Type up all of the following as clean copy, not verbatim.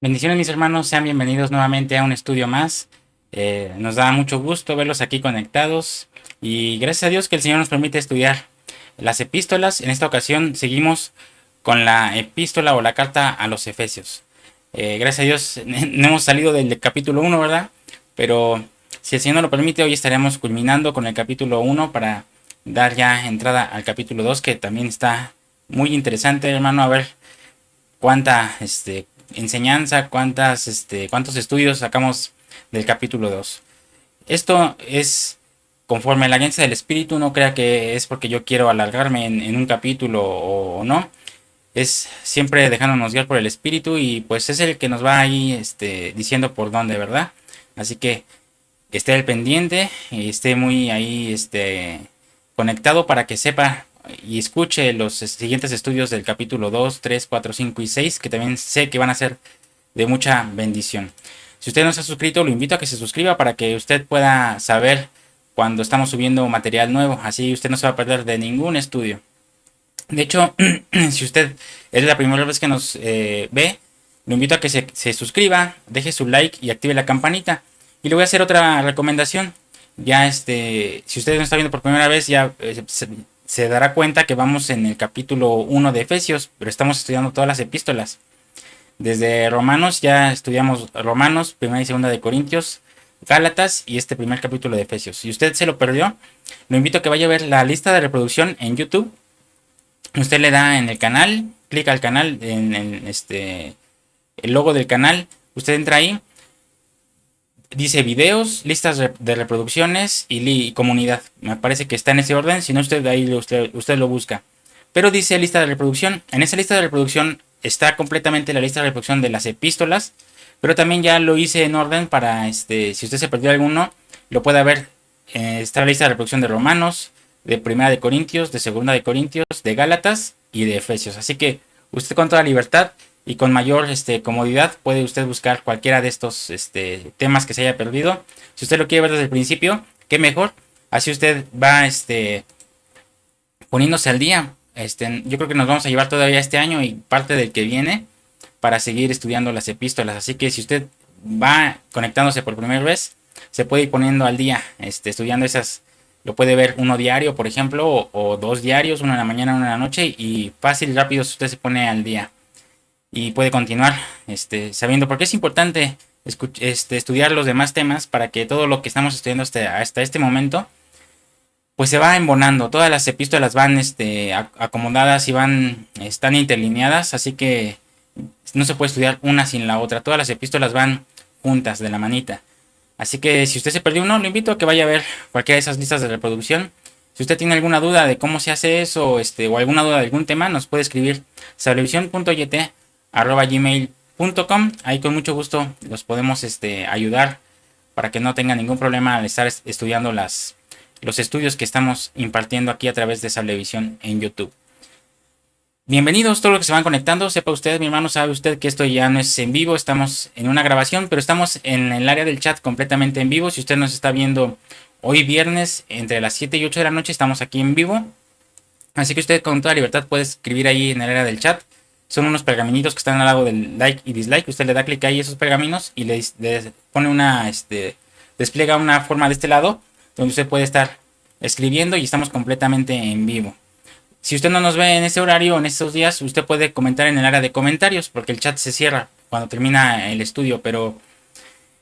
Bendiciones mis hermanos, sean bienvenidos nuevamente a un estudio más. Nos da mucho gusto verlos aquí conectados y gracias a Dios que el Señor nos permite estudiar las epístolas. En esta ocasión seguimos con la epístola o la carta a los Efesios. Gracias a Dios no hemos salido del capítulo 1, ¿verdad? Pero si el Señor nos lo permite, hoy estaremos culminando con el capítulo 1 para dar ya entrada al capítulo 2, que también está muy interesante, hermano, a ver cuánta enseñanza, cuántos estudios sacamos del capítulo 2. Esto es conforme a la guianza del Espíritu, no crea que es porque yo quiero alargarme en un capítulo o no. Es siempre dejándonos guiar por el Espíritu y pues es el que nos va ahí diciendo por dónde, ¿verdad? Así que esté al pendiente y esté muy ahí conectado para que sepa y escuche los siguientes estudios del capítulo 2, 3, 4, 5 y 6, que también sé que van a ser de mucha bendición. Si usted no se ha suscrito, lo invito a que se suscriba para que usted pueda saber cuando estamos subiendo material nuevo. Así usted no se va a perder de ningún estudio. De hecho, si usted es la primera vez que nos ve, lo invito a que se suscriba, deje su like y active la campanita. Y le voy a hacer otra recomendación. Ya si usted no está viendo por primera vez, ya se dará cuenta que vamos en el capítulo 1 de Efesios, pero estamos estudiando todas las epístolas. Desde Romanos ya estudiamos Romanos, primera y segunda de Corintios, Gálatas y este primer capítulo de Efesios. Si usted se lo perdió, lo invito a que vaya a ver la lista de reproducción en YouTube. Usted le da en el canal, clica al canal, el logo del canal, usted entra ahí, dice videos, listas de reproducciones y comunidad. Me parece que está en ese orden, si no usted ahí usted lo busca. Pero dice lista de reproducción. En esa lista de reproducción está completamente la lista de reproducción de las epístolas, pero también ya lo hice en orden para si usted se perdió alguno, lo pueda ver. Está la lista de reproducción de Romanos, de Primera de Corintios, de Segunda de Corintios, de Gálatas y de Efesios. Así que usted con toda libertad y con mayor comodidad puede usted buscar cualquiera de estos temas que se haya perdido. Si usted lo quiere ver desde el principio, qué mejor. Así usted va poniéndose al día. Yo creo que nos vamos a llevar todavía este año y parte del que viene para seguir estudiando las epístolas. Así que si usted va conectándose por primera vez, se puede ir poniendo al día, estudiando esas. Lo puede ver uno diario, por ejemplo, o dos diarios, uno en la mañana, uno en la noche, y fácil y rápido usted se pone al día y puede continuar sabiendo por qué es importante estudiar los demás temas para que todo lo que estamos estudiando hasta este momento pues se va embonando. Todas las epístolas van acomodadas y están interlineadas, así que no se puede estudiar una sin la otra. Todas las epístolas van juntas de la manita. Así que si usted se perdió uno, lo invito a que vaya a ver cualquiera de esas listas de reproducción. Si usted tiene alguna duda de cómo se hace eso, o alguna duda de algún tema, nos puede escribir sablevisión.yt@gmail.com. Ahí con mucho gusto los podemos ayudar para que no tenga ningún problema al estar estudiando los estudios que estamos impartiendo aquí a través de Sablevisión en YouTube. Bienvenidos todos los que se van conectando. Sepa usted, mi hermano, sabe usted que esto ya no es en vivo, estamos en una grabación, pero estamos en el área del chat completamente en vivo. Si usted nos está viendo hoy viernes entre las 7 y 8 de la noche, estamos aquí en vivo. Así que usted con toda libertad puede escribir ahí en el área del chat. Son unos pergaminitos que están al lado del like y dislike. Usted le da clic ahí a esos pergaminos y le pone despliega una forma de este lado donde usted puede estar escribiendo y estamos completamente en vivo. Si usted no nos ve en ese horario o en estos días, usted puede comentar en el área de comentarios porque el chat se cierra cuando termina el estudio, pero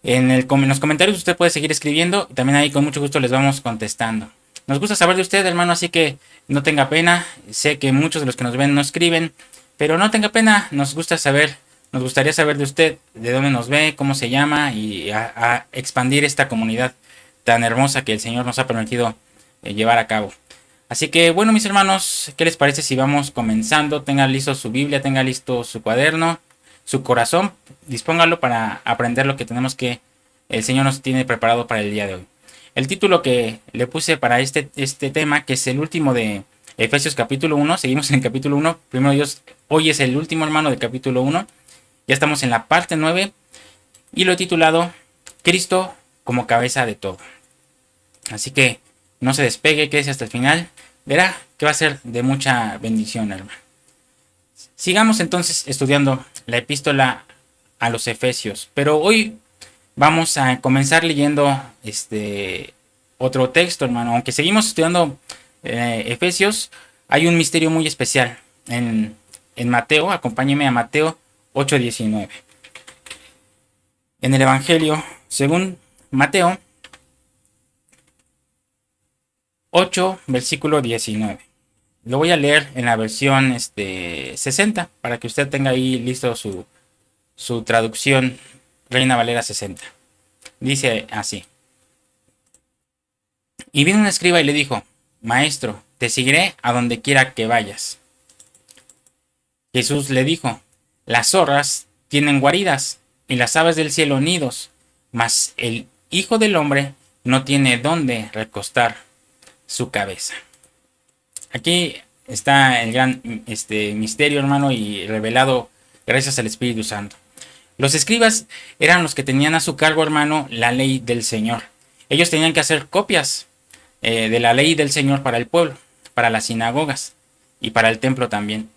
en los comentarios usted puede seguir escribiendo y también ahí con mucho gusto les vamos contestando. Nos gusta saber de usted, hermano, así que no tenga pena. Sé que muchos de los que nos ven no escriben, pero no tenga pena, nos gustaría saber de usted, de dónde nos ve, cómo se llama y a expandir esta comunidad tan hermosa que el Señor nos ha permitido llevar a cabo. Así que bueno, mis hermanos, ¿qué les parece si vamos comenzando? Tenga listo su Biblia, tenga listo su cuaderno, su corazón, dispóngalo para aprender lo que el Señor nos tiene preparado para el día de hoy. El título que le puse para este tema, que es el último de Efesios capítulo 1, seguimos en el capítulo 1, primero Dios, hoy es el último, hermano, del capítulo 1, ya estamos en la parte 9 y lo he titulado Cristo como cabeza de todo. Así que no se despegue, quédese hasta el final, verá que va a ser de mucha bendición, hermano. Sigamos entonces estudiando la epístola a los Efesios. Pero hoy vamos a comenzar leyendo otro texto, hermano. Aunque seguimos estudiando Efesios, hay un misterio muy especial en Mateo. Acompáñeme a Mateo 8:19. En el Evangelio, según Mateo 8, versículo 19. Lo voy a leer en la versión 60 para que usted tenga ahí listo su traducción Reina Valera 60. Dice así. Y vino un escriba y le dijo: Maestro, te seguiré a donde quiera que vayas. Jesús le dijo: Las zorras tienen guaridas y las aves del cielo nidos, mas el Hijo del Hombre no tiene dónde recostar su cabeza. Aquí está el gran misterio, hermano, y revelado gracias al Espíritu Santo. Los escribas eran los que tenían a su cargo, hermano, la ley del Señor. Ellos tenían que hacer copias de la ley del Señor para el pueblo, para las sinagogas y para el templo también.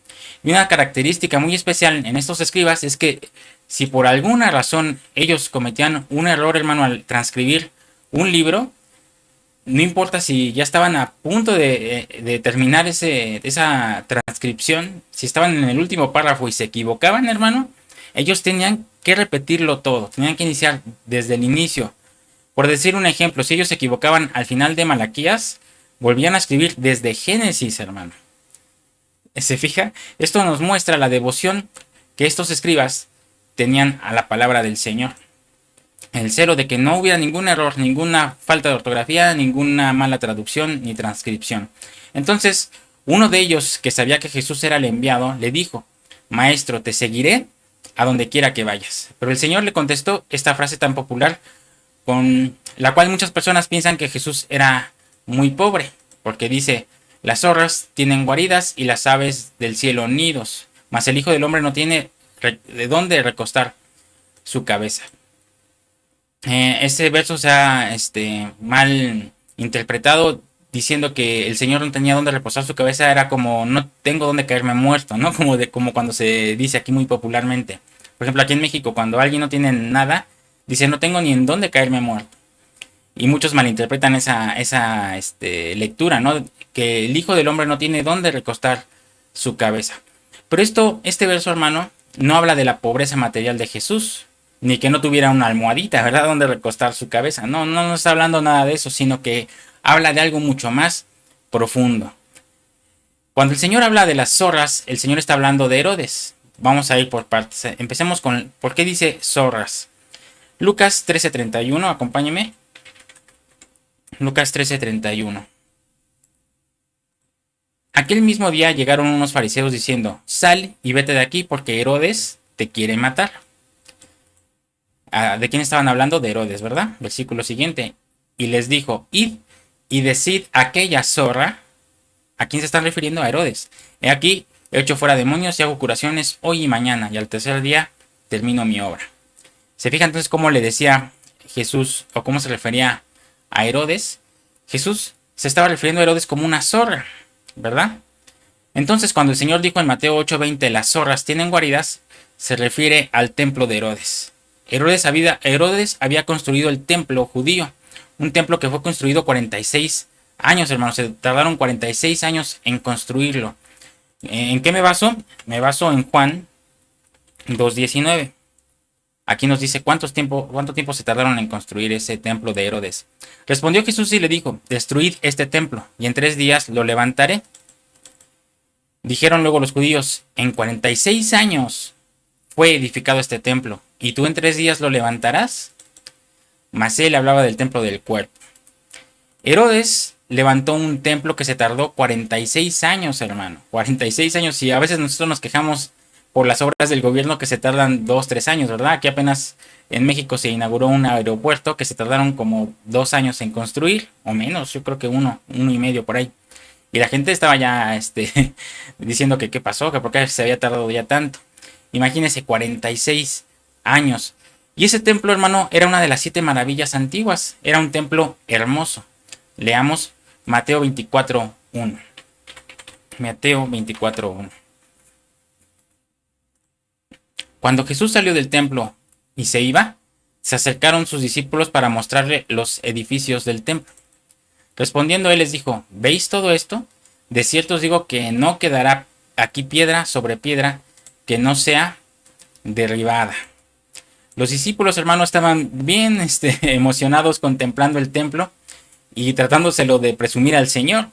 Y una característica muy especial en estos escribas es que si por alguna razón ellos cometían un error, hermano, al transcribir un libro, no importa si ya estaban a punto de terminar esa transcripción, si estaban en el último párrafo y se equivocaban, hermano, ellos tenían que repetirlo todo, tenían que iniciar desde el inicio. Por decir un ejemplo, si ellos se equivocaban al final de Malaquías, volvían a escribir desde Génesis, hermano. ¿Se fija? Esto nos muestra la devoción que estos escribas tenían a la palabra del Señor. El celo de que no hubiera ningún error, ninguna falta de ortografía, ninguna mala traducción ni transcripción. Entonces, uno de ellos, que sabía que Jesús era el enviado, le dijo: Maestro, te seguiré a donde quiera que vayas. Pero el Señor le contestó esta frase tan popular, con la cual muchas personas piensan que Jesús era muy pobre, porque dice: las zorras tienen guaridas y las aves del cielo nidos, mas el Hijo del Hombre no tiene de dónde recostar su cabeza. Ese verso se ha mal interpretado, diciendo que el Señor no tenía dónde reposar su cabeza. Era como: no tengo dónde caerme muerto, ¿no? Como cuando se dice aquí muy popularmente. Por ejemplo, aquí en México, cuando alguien no tiene nada, dice: no tengo ni en dónde caerme muerto. Y muchos malinterpretan esa lectura, ¿no? Que el Hijo del Hombre no tiene dónde recostar su cabeza. Pero este verso, hermano, no habla de la pobreza material de Jesús, ni que no tuviera una almohadita, ¿verdad?, donde recostar su cabeza. No está hablando nada de eso, sino que habla de algo mucho más profundo. Cuando el Señor habla de las zorras, el Señor está hablando de Herodes. Vamos a ir por partes. Empecemos con ¿por qué dice zorras? Lucas 13:31, acompáñeme. Lucas 13:31. Aquel mismo día llegaron unos fariseos diciendo: sal y vete de aquí, porque Herodes te quiere matar. ¿De quién estaban hablando? De Herodes, ¿verdad? Versículo siguiente. Y les dijo: id y decid a aquella zorra. ¿A quién se están refiriendo? A Herodes. He aquí, he hecho fuera demonios y hago curaciones hoy y mañana, y al tercer día termino mi obra. ¿Se fija entonces cómo le decía Jesús, o cómo se refería a Herodes? Jesús se estaba refiriendo a Herodes como una zorra, ¿verdad? Entonces, cuando el Señor dijo en Mateo 8:20, las zorras tienen guaridas, se refiere al templo de Herodes. Herodes había construido el templo judío, un templo que fue construido 46 años, hermanos. Se tardaron 46 años en construirlo. ¿En qué me baso? Me baso en Juan 2:19. Aquí nos dice cuánto tiempo se tardaron en construir ese templo de Herodes. Respondió Jesús y le dijo: destruid este templo, y en 3 días lo levantaré. Dijeron luego los judíos: en 46 años fue edificado este templo, ¿y tú en 3 días lo levantarás? Mas él hablaba del templo del cuerpo. Herodes levantó un templo que se tardó 46 años, hermano. 46 años, y a veces nosotros nos quejamos por las obras del gobierno que se tardan 2-3 años, ¿verdad? Aquí apenas en México se inauguró un aeropuerto que se tardaron como 2 años en construir, o menos, yo creo que uno y medio por ahí. Y la gente estaba ya diciendo que qué pasó, que por qué se había tardado ya tanto. Imagínense, 46 años. Y ese templo, hermano, era una de las 7 maravillas antiguas. Era un templo hermoso. Leamos Mateo 24:1. Mateo 24:1. Cuando Jesús salió del templo y se iba, se acercaron sus discípulos para mostrarle los edificios del templo. Respondiendo él les dijo: ¿veis todo esto? De cierto os digo que no quedará aquí piedra sobre piedra que no sea derribada. Los discípulos, hermanos, estaban bien emocionados contemplando el templo y tratándoselo de presumir al Señor.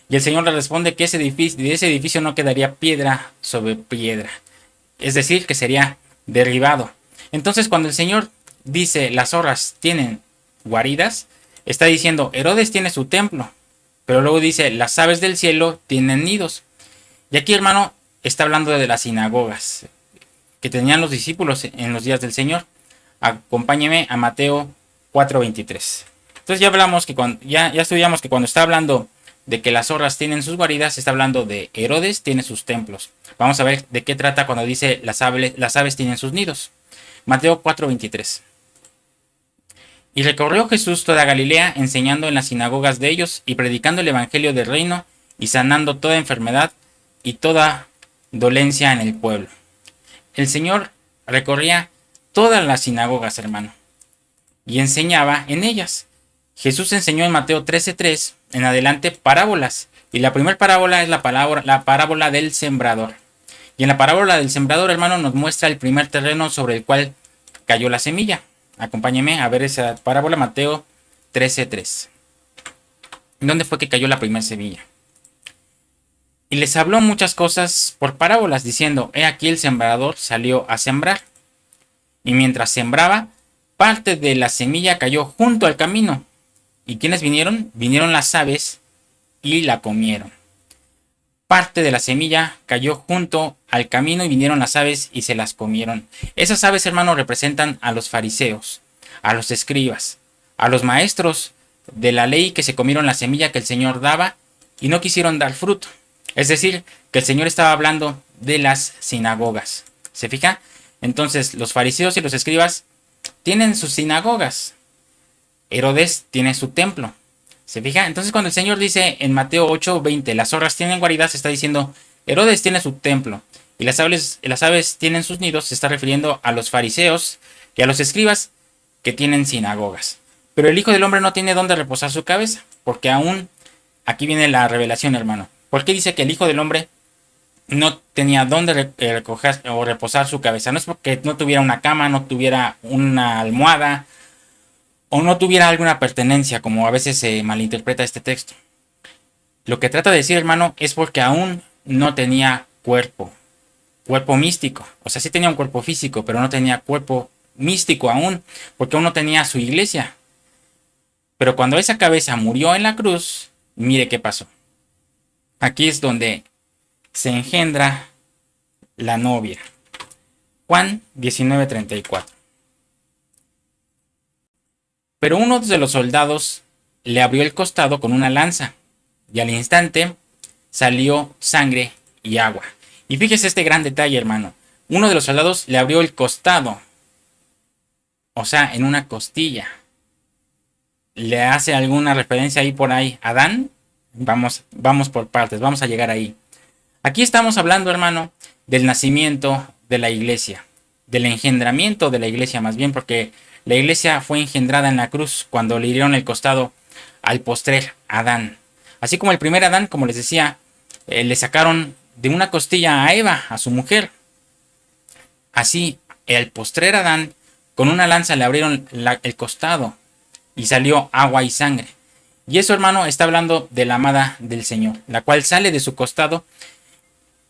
Y el Señor le responde que de ese edificio no quedaría piedra sobre piedra. Es decir, que sería derribado. Entonces, cuando el Señor dice las zorras tienen guaridas, está diciendo Herodes tiene su templo. Pero luego dice las aves del cielo tienen nidos. Y aquí, hermano, está hablando de las sinagogas que tenían los discípulos en los días del Señor. Acompáñeme a Mateo 4:23. Entonces ya hablamos que ya estudiamos que cuando está hablando de que las zorras tienen sus guaridas, está hablando de Herodes tiene sus templos. Vamos a ver de qué trata cuando dice las aves tienen sus nidos. Mateo 4:23. Y recorrió Jesús toda Galilea, enseñando en las sinagogas de ellos y predicando el evangelio del reino y sanando toda enfermedad y toda dolencia en el pueblo. El Señor recorría todas las sinagogas, hermano, y enseñaba en ellas. Jesús enseñó en Mateo 13:3 en adelante parábolas. Y la primera parábola es la parábola del sembrador. Y en la parábola del sembrador, hermano, nos muestra el primer terreno sobre el cual cayó la semilla. Acompáñeme a ver esa parábola, Mateo 13:3. ¿Dónde fue que cayó la primera semilla? Y les habló muchas cosas por parábolas, diciendo: he aquí el sembrador salió a sembrar. Y mientras sembraba, parte de la semilla cayó junto al camino. ¿Y quiénes vinieron? Vinieron las aves y la comieron. Parte de la semilla cayó junto al camino y vinieron las aves y se las comieron. Esas aves, hermanos, representan a los fariseos, a los escribas, a los maestros de la ley que se comieron la semilla que el Señor daba y no quisieron dar fruto. Es decir, que el Señor estaba hablando de las sinagogas. ¿Se fija? Entonces, los fariseos y los escribas tienen sus sinagogas. Herodes tiene su templo. ¿Se fija? Entonces, cuando el Señor dice en Mateo 8:20, las zorras tienen guaridas, se está diciendo Herodes tiene su templo y las aves tienen sus nidos, se está refiriendo a los fariseos y a los escribas que tienen sinagogas. Pero el Hijo del Hombre no tiene dónde reposar su cabeza, porque aún aquí viene la revelación, hermano. ¿Por qué dice que el Hijo del Hombre no tenía dónde recoger o reposar su cabeza? No es porque no tuviera una cama, no tuviera una almohada o no tuviera alguna pertenencia, como a veces se malinterpreta este texto. Lo que trata de decir, hermano, es porque aún no tenía cuerpo místico. O sea, sí tenía un cuerpo físico, pero no tenía cuerpo místico aún, porque aún no tenía su iglesia. Pero cuando esa cabeza murió en la cruz, mire qué pasó. Aquí es donde se engendra la novia. Juan 19:34. Pero uno de los soldados le abrió el costado con una lanza, y al instante salió sangre y agua. Y fíjese este gran detalle, hermano. Uno de los soldados le abrió el costado, o sea, en una costilla. ¿Le hace alguna referencia ahí por ahí a Adán? Vamos por partes, vamos a llegar ahí. Aquí estamos hablando, hermano, del nacimiento de la iglesia, del engendramiento de la iglesia más bien, porque la iglesia fue engendrada en la cruz cuando le dieron el costado al postrer Adán. Así como el primer Adán, como les decía, le sacaron de una costilla a Eva, a su mujer. Así, el postrer Adán, con una lanza le abrieron el costado y salió agua y sangre. Y eso, hermano, está hablando de la amada del Señor, la cual sale de su costado,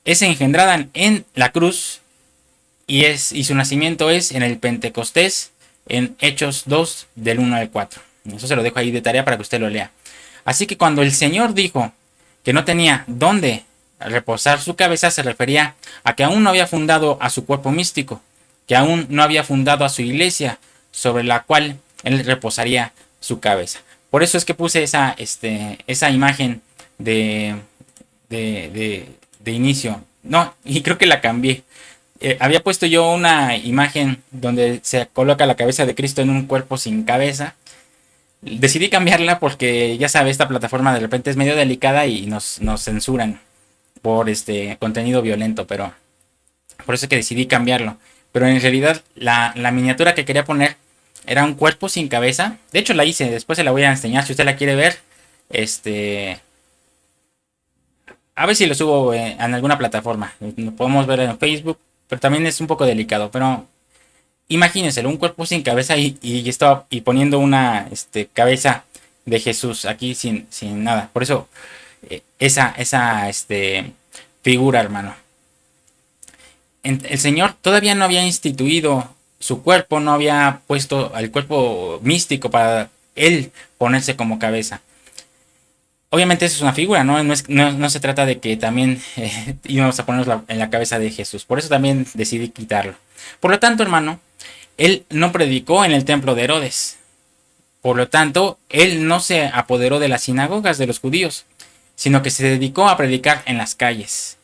es engendrada en la cruz y su nacimiento es en el Pentecostés, en Hechos 2, del 1 al 4. Eso se lo dejo ahí de tarea para que usted lo lea. Así que cuando el Señor dijo que no tenía dónde reposar su cabeza, se refería a que aún no había fundado a su cuerpo místico, que aún no había fundado a su iglesia sobre la cual él reposaría su cabeza. Por eso es que puse esa imagen de inicio. No, y creo que la cambié. Había puesto yo una imagen donde se coloca la cabeza de Cristo en un cuerpo sin cabeza. Decidí cambiarla porque ya sabe, esta plataforma de repente es medio delicada y nos censuran por contenido violento, pero por eso es que decidí cambiarlo. pero en realidad la miniatura que quería poner era un cuerpo sin cabeza. De hecho la hice, después se la voy a enseñar si usted la quiere ver. A ver si lo subo en alguna plataforma. Lo podemos ver en Facebook, pero también es un poco delicado. Pero imagínense, un cuerpo sin cabeza y poniendo una cabeza de Jesús aquí sin nada. Por eso esa figura, hermano. El Señor todavía no había instituido su cuerpo, no había puesto al cuerpo místico para él ponerse como cabeza. Obviamente eso es una figura, no se trata de que también íbamos a ponernos en la cabeza de Jesús. Por eso también decidí quitarlo. Por lo tanto, hermano, él no predicó en el templo de Herodes. Por lo tanto, él no se apoderó de las sinagogas de los judíos, sino que se dedicó a predicar en las calles.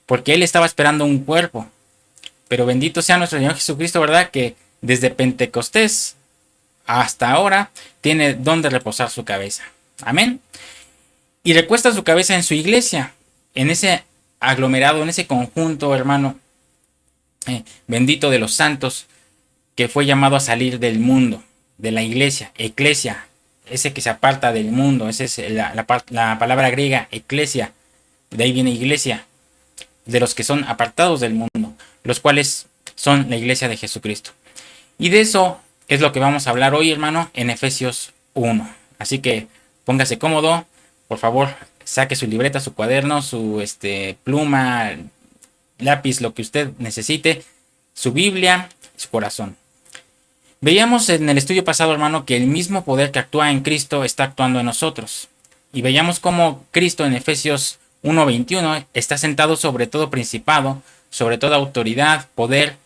Porque él estaba esperando un cuerpo. Pero bendito sea nuestro Señor Jesucristo, ¿verdad? Que desde Pentecostés hasta ahora tiene donde reposar su cabeza. Amén. Y recuesta su cabeza en su iglesia, en ese aglomerado, en ese conjunto, hermano, bendito de los santos, que fue llamado a salir del mundo, de la iglesia, eclesia, ese que se aparta del mundo, esa es la palabra griega, eclesia, de ahí viene iglesia, de los que son apartados del mundo, los cuales son la iglesia de Jesucristo. Y de eso es lo que vamos a hablar hoy, hermano, en Efesios 1. Así que póngase cómodo, por favor, saque su libreta, su cuaderno, su pluma, lápiz, lo que usted necesite, su Biblia, su corazón. Veíamos en el estudio pasado, hermano, que el mismo poder que actúa en Cristo está actuando en nosotros. Y veíamos cómo Cristo en Efesios 1:21 está sentado sobre todo principado, sobre toda autoridad, poder,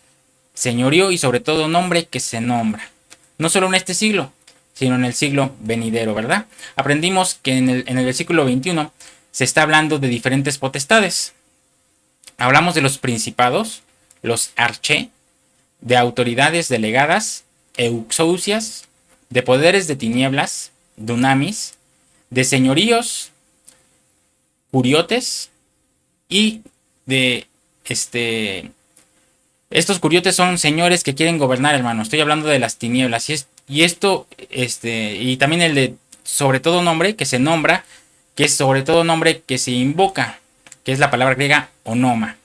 señorío y sobre todo nombre que se nombra. No solo en este siglo, sino en el siglo venidero, ¿verdad? Aprendimos que en el versículo 21 se está hablando de diferentes potestades. Hablamos de los principados, los arché, de autoridades delegadas, euxousias, de poderes de tinieblas, dunamis, de señoríos, curiotes y de estos curiotes son señores que quieren gobernar, hermano. Estoy hablando de las tinieblas y también el de sobre todo nombre que se nombra, que es sobre todo nombre que se invoca, que es la palabra griega onoma.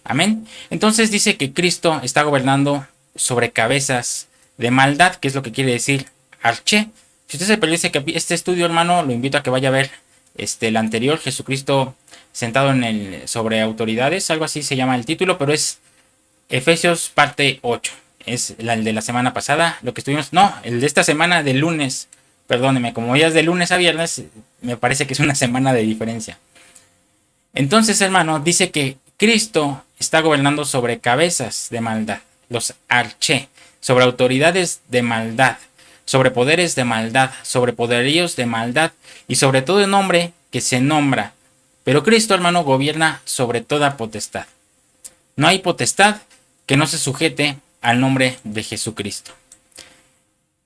Amén. Entonces dice que Cristo está gobernando sobre cabezas de maldad, que es lo que quiere decir arché. Si usted se perdió este estudio, hermano, lo invito a que vaya a ver el anterior, Jesucristo sentado sobre autoridades, algo así se llama el título, pero es Efesios parte 8. Es el de la semana pasada, lo que estuvimos, no, el de esta semana de lunes, perdóneme, como ya es de lunes a viernes, me parece que es una semana de diferencia. Entonces, hermano, dice que Cristo está gobernando sobre cabezas de maldad, los arché, sobre autoridades de maldad, sobre poderes de maldad, sobre poderíos de maldad y sobre todo el nombre que se nombra. Pero Cristo, hermano, gobierna sobre toda potestad. No hay potestad que no se sujete al nombre de Jesucristo.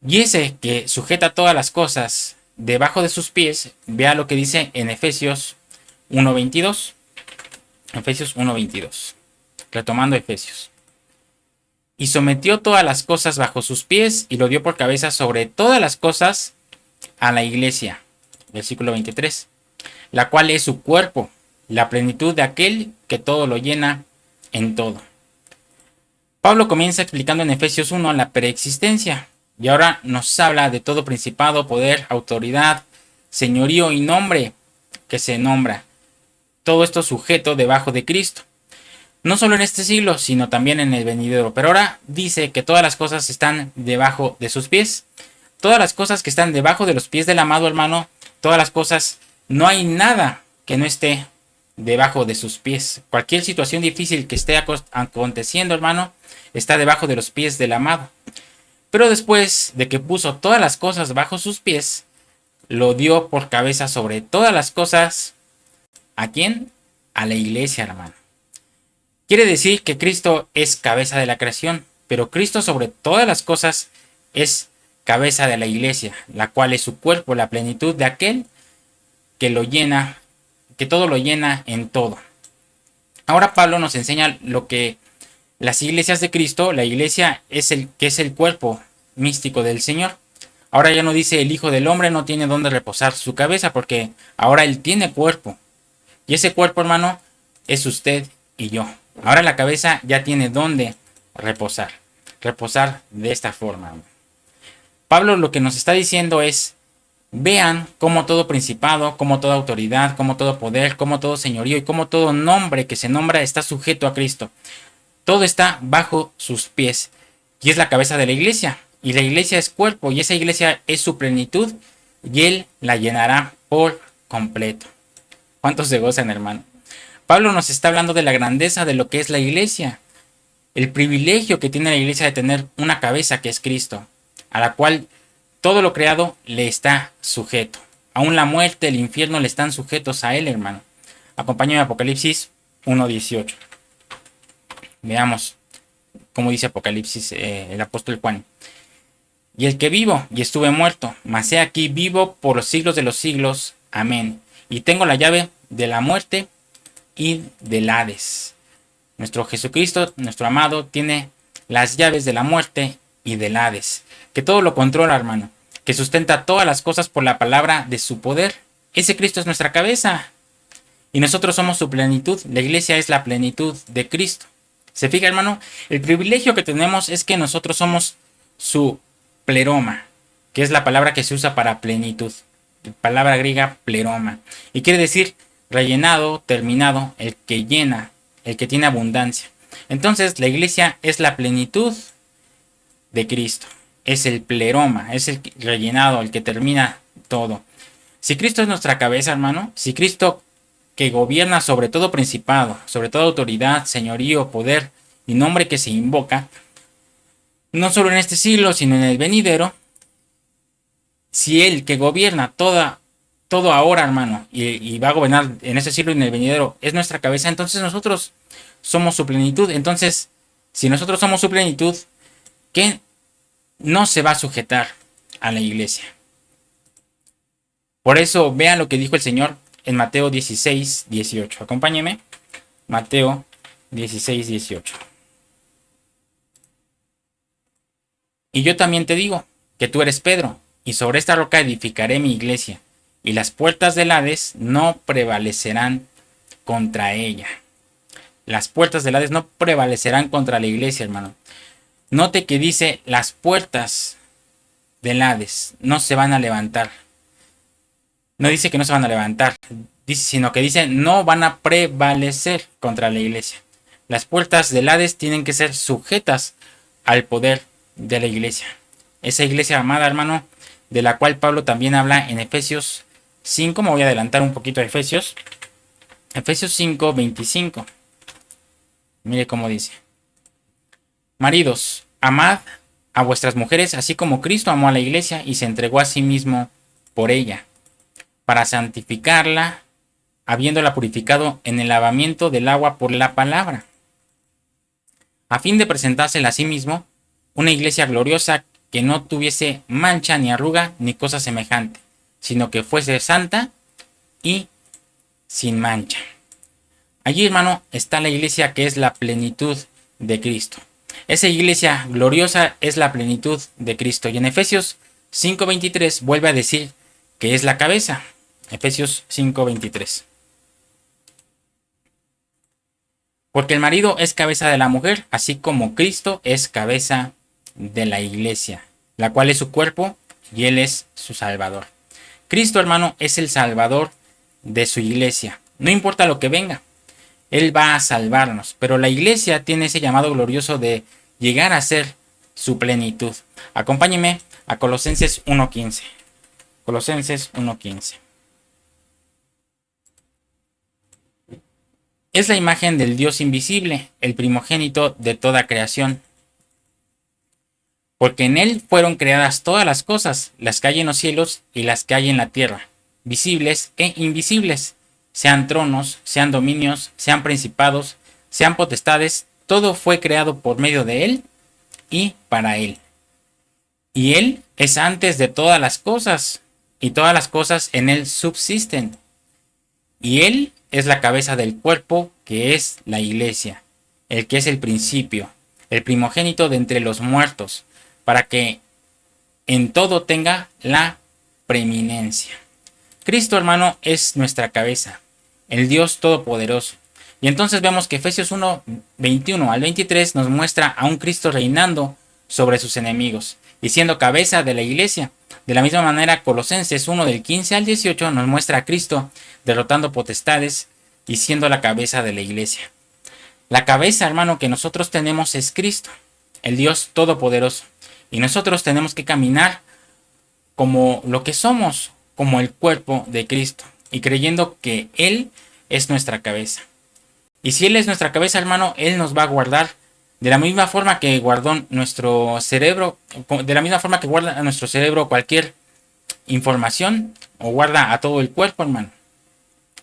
Y ese que sujeta todas las cosas debajo de sus pies, vea lo que dice en Efesios 1:22. Efesios 1:22. Retomando Efesios. Y sometió todas las cosas bajo sus pies y lo dio por cabeza sobre todas las cosas a la iglesia. Versículo 23. La cual es su cuerpo, la plenitud de aquel que todo lo llena en todo. Pablo comienza explicando en Efesios 1 la preexistencia y ahora nos habla de todo principado, poder, autoridad, señorío y nombre que se nombra. Todo esto sujeto debajo de Cristo. No solo en este siglo, sino también en el venidero. Pero ahora dice que todas las cosas están debajo de sus pies. Todas las cosas que están debajo de los pies del amado hermano, todas las cosas, no hay nada que no esté debajo de sus pies. Cualquier situación difícil que esté aconteciendo, hermano, está debajo de los pies del amado. Pero después de que puso todas las cosas bajo sus pies, lo dio por cabeza sobre todas las cosas. ¿A quién? A la iglesia, hermano. Quiere decir que Cristo es cabeza de la creación, pero Cristo sobre todas las cosas es cabeza de la iglesia, la cual es su cuerpo, la plenitud de aquel que lo llena, que todo lo llena en todo. Ahora Pablo nos enseña lo que las iglesias de Cristo, la iglesia es el cuerpo místico del Señor. Ahora ya no dice el Hijo del Hombre no tiene dónde reposar su cabeza, porque ahora Él tiene cuerpo. Y ese cuerpo, hermano, es usted y yo. Ahora la cabeza ya tiene dónde reposar. Reposar de esta forma. Pablo lo que nos está diciendo es, vean cómo todo principado, cómo toda autoridad, cómo todo poder, cómo todo señorío y cómo todo nombre que se nombra está sujeto a Cristo. Todo está bajo sus pies. Y es la cabeza de la iglesia. Y la iglesia es cuerpo. Y esa iglesia es su plenitud. Y Él la llenará por completo. ¿Cuántos se gozan, hermano? Pablo nos está hablando de la grandeza de lo que es la iglesia. El privilegio que tiene la iglesia de tener una cabeza que es Cristo, a la cual todo lo creado le está sujeto. Aún la muerte, el infierno le están sujetos a Él, hermano. Acompáñame a Apocalipsis 1:18. Veamos cómo dice Apocalipsis el apóstol Juan. Y el que vivo y estuve muerto, mas he aquí vivo por los siglos de los siglos. Amén. Y tengo la llave de la muerte y del Hades. Nuestro Jesucristo, nuestro amado, tiene las llaves de la muerte y del Hades. Que todo lo controla, hermano. Que sustenta todas las cosas por la palabra de su poder. Ese Cristo es nuestra cabeza. Y nosotros somos su plenitud. La iglesia es la plenitud de Cristo. ¿Se fija, hermano? El privilegio que tenemos es que nosotros somos su pleroma, que es la palabra que se usa para plenitud. Palabra griega pleroma. Y quiere decir rellenado, terminado, el que llena, el que tiene abundancia. Entonces, la iglesia es la plenitud de Cristo. Es el pleroma, es el rellenado, el que termina todo. Si Cristo es nuestra cabeza, hermano, si Cristo que gobierna sobre todo principado, sobre toda autoridad, señorío, poder y nombre que se invoca, no solo en este siglo, sino en el venidero, si Él que gobierna todo ahora, hermano, y va a gobernar en este siglo y en el venidero, es nuestra cabeza, entonces nosotros somos su plenitud. Entonces, si nosotros somos su plenitud, ¿qué no se va a sujetar a la iglesia? Por eso, vean lo que dijo el Señor en Mateo 16:18. Acompáñeme. Mateo 16:18. Y yo también te digo que tú eres Pedro, y sobre esta roca edificaré mi iglesia, y las puertas del Hades no prevalecerán contra ella. Las puertas del Hades no prevalecerán contra la iglesia, hermano. Note que dice las puertas del Hades no se van a levantar. No dice que no se van a levantar, sino que dice no van a prevalecer contra la iglesia. Las puertas del Hades tienen que ser sujetas al poder de la iglesia. Esa iglesia amada, hermano, de la cual Pablo también habla en Efesios 5. Me voy a adelantar un poquito a Efesios. Efesios 5:25. Mire cómo dice. Maridos, amad a vuestras mujeres, así como Cristo amó a la iglesia y se entregó a sí mismo por ella, para santificarla, habiéndola purificado en el lavamiento del agua por la palabra, a fin de presentársela a sí mismo una iglesia gloriosa que no tuviese mancha ni arruga ni cosa semejante, sino que fuese santa y sin mancha. Allí, hermano, está la iglesia que es la plenitud de Cristo. Esa iglesia gloriosa es la plenitud de Cristo. Y en Efesios 5:23 vuelve a decir que es la cabeza. Efesios 5:23. Porque el marido es cabeza de la mujer, así como Cristo es cabeza de la iglesia, la cual es su cuerpo y Él es su Salvador. Cristo, hermano, es el Salvador de su iglesia. No importa lo que venga, Él va a salvarnos. Pero la iglesia tiene ese llamado glorioso de llegar a ser su plenitud. Acompáñeme a Colosenses 1:15. Colosenses 1:15. Es la imagen del Dios invisible, el primogénito de toda creación. Porque en Él fueron creadas todas las cosas, las que hay en los cielos y las que hay en la tierra, visibles e invisibles, sean tronos, sean dominios, sean principados, sean potestades, todo fue creado por medio de Él y para Él. Y Él es antes de todas las cosas, y todas las cosas en Él subsisten. Y Él es la cabeza del cuerpo, que es la iglesia. el que es el principio, el primogénito de entre los muertos, para que en todo tenga la preeminencia. Cristo, hermano, es nuestra cabeza, el Dios Todopoderoso. Y entonces vemos que Efesios 1, 21 al 23 nos muestra a un Cristo reinando sobre sus enemigos y siendo cabeza de la iglesia. De la misma manera, Colosenses 1 del 15 al 18 nos muestra a Cristo derrotando potestades y siendo la cabeza de la iglesia. La cabeza, hermano, que nosotros tenemos es Cristo, el Dios Todopoderoso. Y nosotros tenemos que caminar como lo que somos, como el cuerpo de Cristo, y creyendo que Él es nuestra cabeza. Y si Él es nuestra cabeza, hermano, Él nos va a guardar de la misma forma que guardó nuestro cerebro, de la misma forma que guarda a nuestro cerebro cualquier información, o guarda a todo el cuerpo, hermano.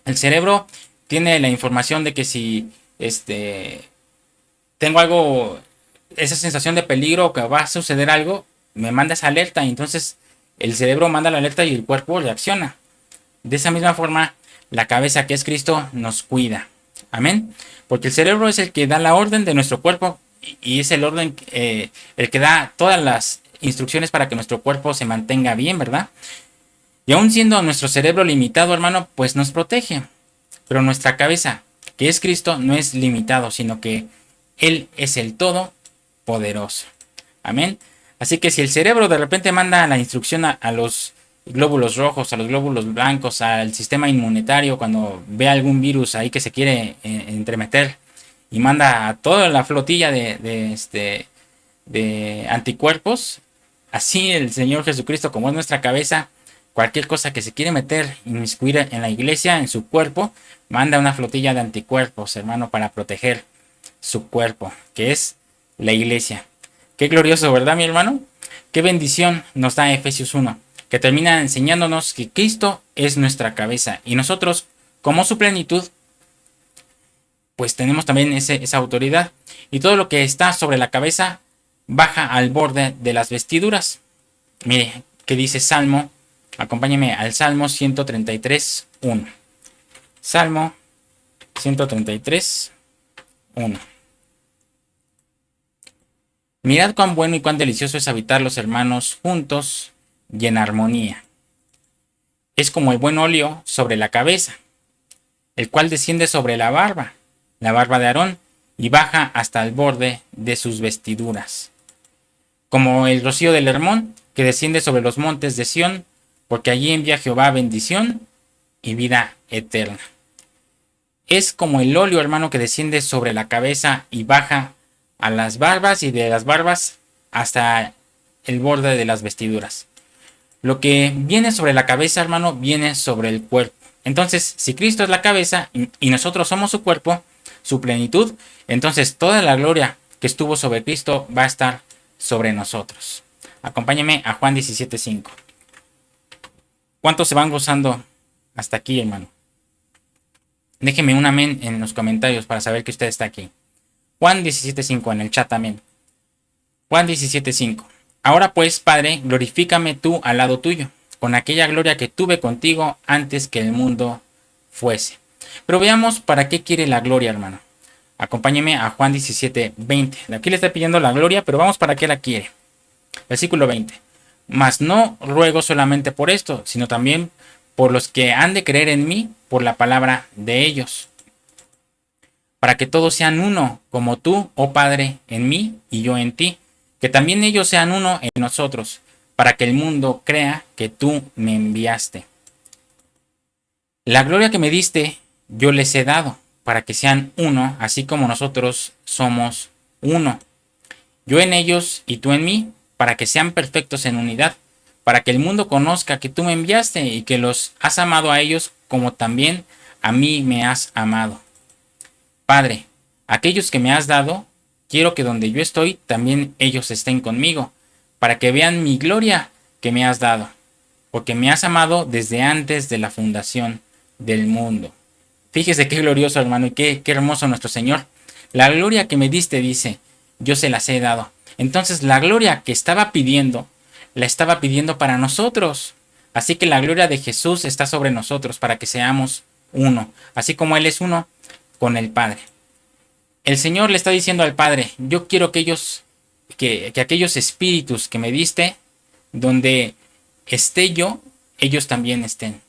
El cerebro tiene la información de que si tengo algo, esa sensación de peligro, que va a suceder algo, me manda esa alerta, y entonces el cerebro manda la alerta y el cuerpo reacciona. De esa misma forma, la cabeza, que es Cristo, nos cuida. Amén. Porque el cerebro es el que da la orden de nuestro cuerpo, y es el orden, el que da todas las instrucciones para que nuestro cuerpo se mantenga bien, ¿verdad? Y aún siendo nuestro cerebro limitado, hermano, pues nos protege. Pero nuestra cabeza, que es Cristo, no es limitado, sino que Él es el Todopoderoso. Amén. Así que si el cerebro de repente manda la instrucción a los glóbulos rojos, a los glóbulos blancos, al sistema inmunitario, cuando ve algún virus ahí que se quiere entremeter, y manda a toda la flotilla de anticuerpos, así el Señor Jesucristo, como es nuestra cabeza, cualquier cosa que se quiere meter, inmiscuir en la iglesia, en su cuerpo, manda una flotilla de anticuerpos, hermano, para proteger su cuerpo, que es la iglesia. Qué glorioso, ¿verdad, mi hermano? Qué bendición nos da Efesios 1, que termina enseñándonos que Cristo es nuestra cabeza, y nosotros, como su plenitud, pues tenemos también esa autoridad, y todo lo que está sobre la cabeza baja al borde de las vestiduras. Mire, ¿qué dice Salmo? Acompáñeme al Salmo 133, 1. Salmo 133, 1. Mirad cuán bueno y cuán delicioso es habitar los hermanos juntos y en armonía. Es como el buen óleo sobre la cabeza, el cual desciende sobre la barba de Aarón, y baja hasta el borde de sus vestiduras. Como el rocío del Hermón, que desciende sobre los montes de Sión, porque allí envía Jehová bendición y vida eterna. Es como el óleo, hermano, que desciende sobre la cabeza y baja a las barbas, y de las barbas hasta el borde de las vestiduras. Lo que viene sobre la cabeza, hermano, viene sobre el cuerpo. Entonces, si Cristo es la cabeza y nosotros somos su cuerpo, su plenitud, entonces toda la gloria que estuvo sobre Cristo va a estar sobre nosotros. Acompáñeme a Juan 17:5. ¿Cuántos se van gozando hasta aquí, hermano? Déjeme un amén en los comentarios para saber que usted está aquí. Juan 17:5 en el chat también. Juan 17:5. Ahora pues, Padre, glorifícame tú al lado tuyo, con aquella gloria que tuve contigo antes que el mundo fuese. Pero veamos para qué quiere la gloria, hermano. Acompáñeme a Juan 17:20. Aquí le está pidiendo la gloria, pero vamos para qué la quiere. Versículo 20. Mas no ruego solamente por esto, sino también por los que han de creer en mí por la palabra de ellos, para que todos sean uno, como tú, oh Padre, en mí y yo en ti, que también ellos sean uno en nosotros, para que el mundo crea que tú me enviaste. La gloria que me diste, yo les he dado, para que sean uno, así como nosotros somos uno. Yo en ellos y tú en mí, para que sean perfectos en unidad, para que el mundo conozca que tú me enviaste y que los has amado a ellos como también a mí me has amado. Padre, aquellos que me has dado, quiero que donde yo estoy, también ellos estén conmigo, para que vean mi gloria que me has dado, porque me has amado desde antes de la fundación del mundo. Fíjese qué glorioso, hermano, y qué hermoso nuestro Señor. La gloria que me diste, dice, yo se las he dado. Entonces la gloria que estaba pidiendo, la estaba pidiendo para nosotros. Así que la gloria de Jesús está sobre nosotros para que seamos uno, así como Él es uno con el Padre. El Señor le está diciendo al Padre, yo quiero que aquellos espíritus que me diste, donde esté yo, ellos también estén,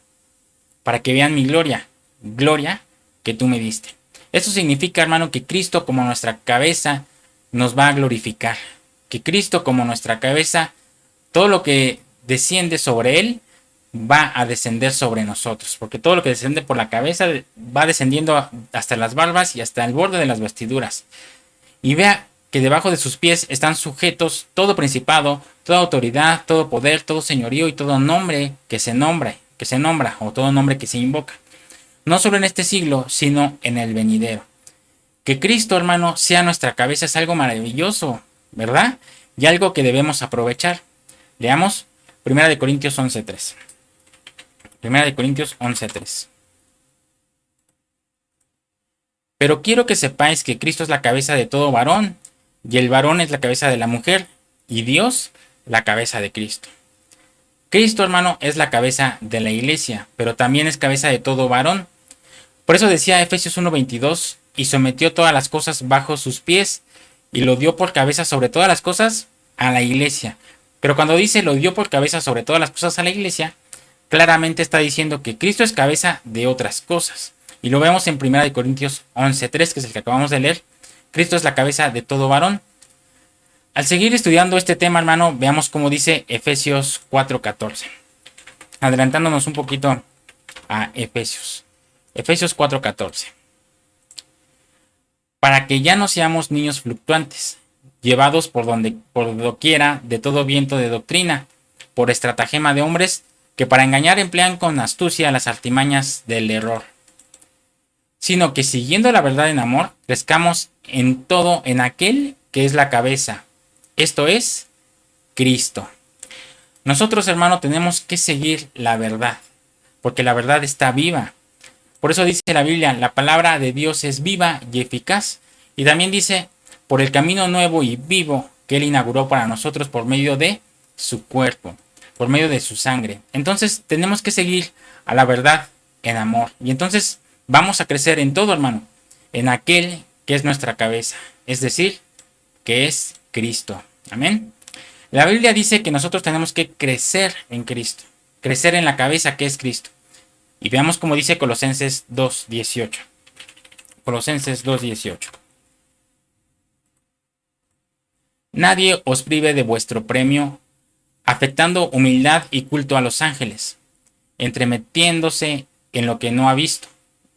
para que vean mi gloria, gloria que tú me diste. Eso significa, hermano, que Cristo como nuestra cabeza nos va a glorificar, que Cristo como nuestra cabeza, todo lo que desciende sobre Él, va a descender sobre nosotros, porque todo lo que desciende por la cabeza va descendiendo hasta las barbas y hasta el borde de las vestiduras. Y vea que debajo de sus pies están sujetos todo principado, toda autoridad, todo poder, todo señorío y todo nombre que se nombra, o todo nombre que se invoca. No solo en este siglo, sino en el venidero. Que Cristo, hermano, sea nuestra cabeza es algo maravilloso, ¿verdad? Y algo que debemos aprovechar. Leamos 1 Corintios 11:3. 1 Corintios 11:3. Pero quiero que sepáis que Cristo es la cabeza de todo varón, y el varón es la cabeza de la mujer, y Dios la cabeza de Cristo. Cristo, hermano, es la cabeza de la iglesia, pero también es cabeza de todo varón. Por eso decía Efesios 1:22, y sometió todas las cosas bajo sus pies, y lo dio por cabeza sobre todas las cosas a la iglesia. Pero cuando dice lo dio por cabeza sobre todas las cosas a la iglesia, claramente está diciendo que Cristo es cabeza de otras cosas. Y lo vemos en 1 Corintios 11:3, que es el que acabamos de leer. Cristo es la cabeza de todo varón. Al seguir estudiando este tema, hermano, veamos cómo dice Efesios 4:14. Adelantándonos un poquito a Efesios. Efesios 4:14. Para que ya no seamos niños fluctuantes, llevados por doquiera de todo viento de doctrina, por estratagema de hombres que para engañar emplean con astucia las artimañas del error, sino que siguiendo la verdad en amor, crezcamos en todo en aquel que es la cabeza, esto es, Cristo. Nosotros, hermano, tenemos que seguir la verdad, porque la verdad está viva. Por eso dice la Biblia, la palabra de Dios es viva y eficaz. Y también dice, por el camino nuevo y vivo que Él inauguró para nosotros por medio de su cuerpo, por medio de su sangre. Entonces tenemos que seguir a la verdad en amor. Y entonces vamos a crecer en todo, hermano, en aquel que es nuestra cabeza, es decir, que es Cristo. Amén. La Biblia dice que nosotros tenemos que crecer en Cristo, crecer en la cabeza que es Cristo. Y veamos cómo dice Colosenses 2:18. Colosenses 2:18. Nadie os prive de vuestro premio, afectando humildad y culto a los ángeles, entremetiéndose en lo que no ha visto,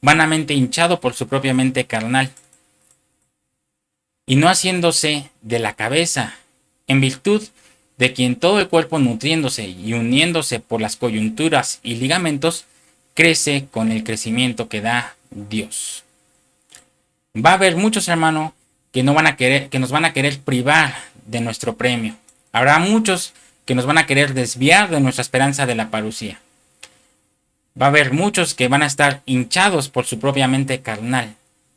vanamente hinchado por su propia mente carnal, y no haciéndose de la cabeza, en virtud de quien todo el cuerpo nutriéndose y uniéndose por las coyunturas y ligamentos, crece con el crecimiento que da Dios. Va a haber muchos, hermanos, que nos van a querer privar de nuestro premio. Habrá muchos que nos van a querer desviar de nuestra esperanza de la parucía. Va a haber muchos que van a estar hinchados por su propia mente carnal,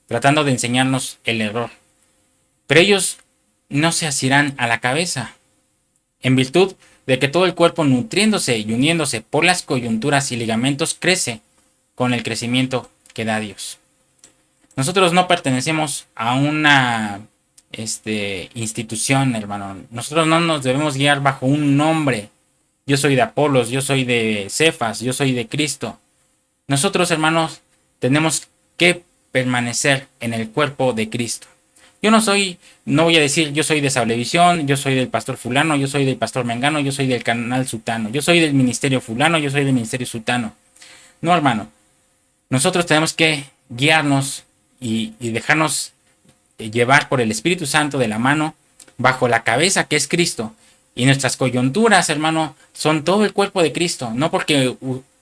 tratando de enseñarnos el error. Pero ellos no se asirán a la cabeza, en virtud de que todo el cuerpo nutriéndose y uniéndose por las coyunturas y ligamentos crece con el crecimiento que da Dios. Nosotros no pertenecemos a una institución, hermano. Nosotros no nos debemos guiar bajo un nombre. Yo soy de Apolos, yo soy de Cefas, yo soy de Cristo. Nosotros, hermanos, tenemos que permanecer en el cuerpo de Cristo. Yo no voy a decir yo soy de Sablevisión, yo soy del pastor fulano, yo soy del pastor mengano, yo soy del canal sutano, yo soy del ministerio fulano, yo soy del ministerio sutano. No, hermano. Nosotros tenemos que guiarnos y dejarnos llevar por el Espíritu Santo de la mano bajo la cabeza que es Cristo. Y nuestras coyunturas, hermano, son todo el cuerpo de Cristo. No porque